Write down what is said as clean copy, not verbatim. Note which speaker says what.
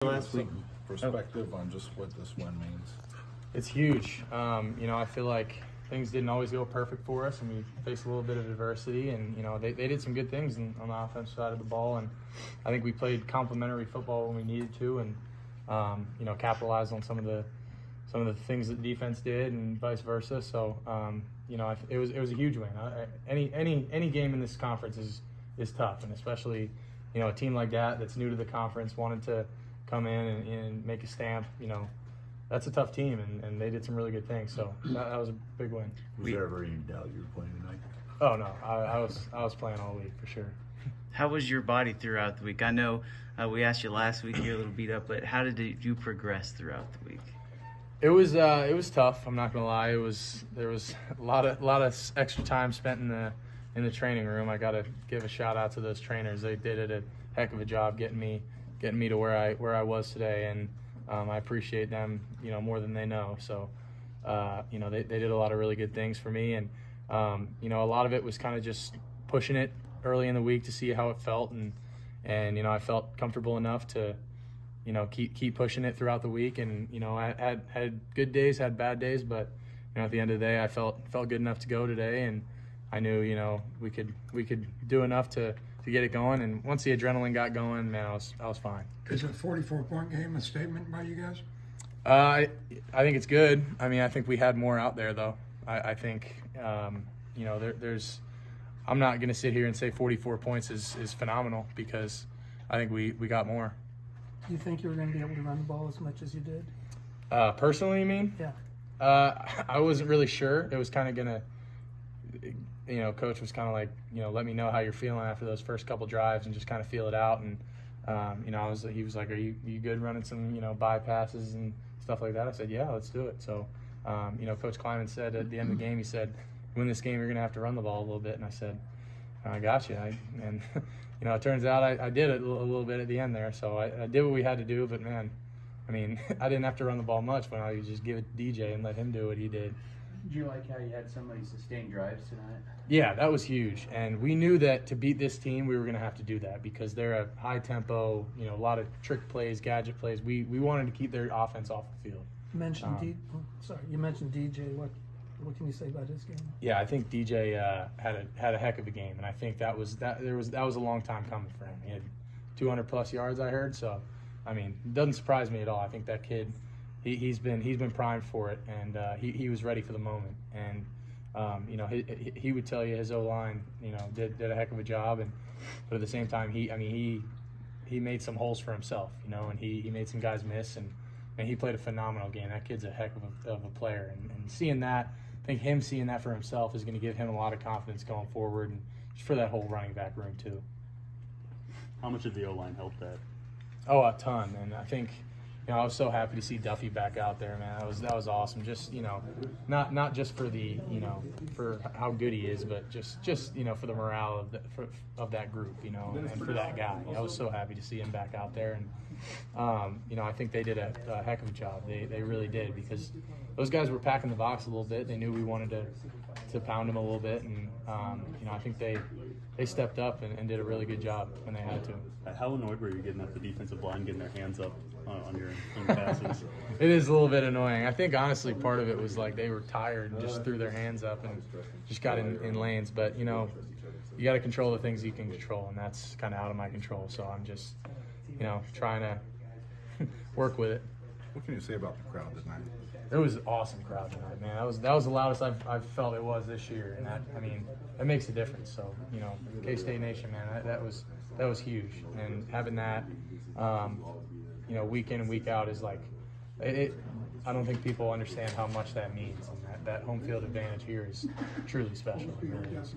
Speaker 1: Last week.
Speaker 2: Perspective on just what this win means.
Speaker 1: It's huge. I feel like things didn't always go perfect for us, and we faced a little bit of adversity. And they did some good things on the offensive side of the ball, and I think we played complementary football when we needed to, and capitalized on some of the things that the defense did, and vice versa. So it was a huge win. Any game in this conference is tough, and especially a team like that's new to the conference, wanted to come in and make a stamp. That's a tough team, and they did some really good things. So that was a big win.
Speaker 3: Was there ever any doubt you were playing tonight?
Speaker 1: Oh no, I was playing all week for sure.
Speaker 3: How was your body throughout the week? I know we asked you last week, you're a little beat up, but how did you progress throughout the week?
Speaker 1: It was tough. I'm not gonna lie. There was a lot of extra time spent in the training room. I gotta give a shout out to those trainers. They did a heck of a job getting me to where I was today, and I appreciate them more than they know. So they did a lot of really good things for me, and a lot of it was kind of just pushing it early in the week to see how it felt, and I felt comfortable enough to keep pushing it throughout the week. And I had good days, had bad days, but at the end of the day I felt good enough to go today, and I knew we could do enough to get it going. And once the adrenaline got going, man, I was fine.
Speaker 4: Is a 44-point game a statement by you guys?
Speaker 1: I think it's good. I mean, I think we had more out there, though. I think there's. I'm not going to sit here and say 44 points is phenomenal, because I think we got more.
Speaker 5: Do you think you were going to be able to run the ball as much as you did?
Speaker 1: Personally, you mean?
Speaker 5: Yeah.
Speaker 1: I wasn't really sure. It was kind of going to, Coach was kind of like, let me know how you're feeling after those first couple drives and just kind of feel it out. And, he was like, are you good running some, bypasses and stuff like that? I said, yeah, let's do it. So, Coach Kleiman said at the end of the game, he said, win this game, you're going to have to run the ball a little bit. And I said, I got you. It turns out I did it a little bit at the end there. So I did what we had to do, but man, I mean, I didn't have to run the ball much when I could just give it to DJ and let him do what he did.
Speaker 6: Did you like how you had so many sustained drives tonight?
Speaker 1: Yeah, that was huge. And we knew that to beat this team, we were going to have to do that, because they're a high tempo, a lot of trick plays, gadget plays. We wanted to keep their offense off the field.
Speaker 5: You mentioned you mentioned DJ. What can you say about his game?
Speaker 1: Yeah, I think DJ had a heck of a game, and I think that was a long time coming for him. He had 200+ yards, I heard. So, I mean, it doesn't surprise me at all. I think that kid, he's been primed for it, and he was ready for the moment. And he would tell you his O-line did a heck of a job, but at the same time he made some holes for himself, and he made some guys miss, and he played a phenomenal game. That kid's a heck of a player, and seeing that, I think him seeing that for himself is going to give him a lot of confidence going forward, and just for that whole running back room too.
Speaker 7: How much did the O-line help that?
Speaker 1: Oh, a ton. And I think I was so happy to see Duffy back out there, man. That was awesome. Just not just for the for how good he is, but just for the morale of that group, and for that guy. I was so happy to see him back out there, and I think they did a heck of a job. They really did, because those guys were packing the box a little bit. They knew we wanted to pound them a little bit, and I think they stepped up and did a really good job when they had to.
Speaker 7: How annoyed were you getting at the defensive line getting their hands up on your passes?
Speaker 1: It is a little bit annoying. I think honestly part of it was like they were tired and just threw their hands up and just got in lanes. But you got to control the things you can control, and that's kind of out of my control. So I'm just trying to work with it.
Speaker 2: What can you say about the crowd tonight?
Speaker 1: It was an awesome crowd tonight, man. That was the loudest I've felt it was this year, and that makes a difference. So K-State Nation, man, that was huge, and having that week in and week out is like it. I don't think people understand how much that means, and that home field advantage here is truly special. It really is.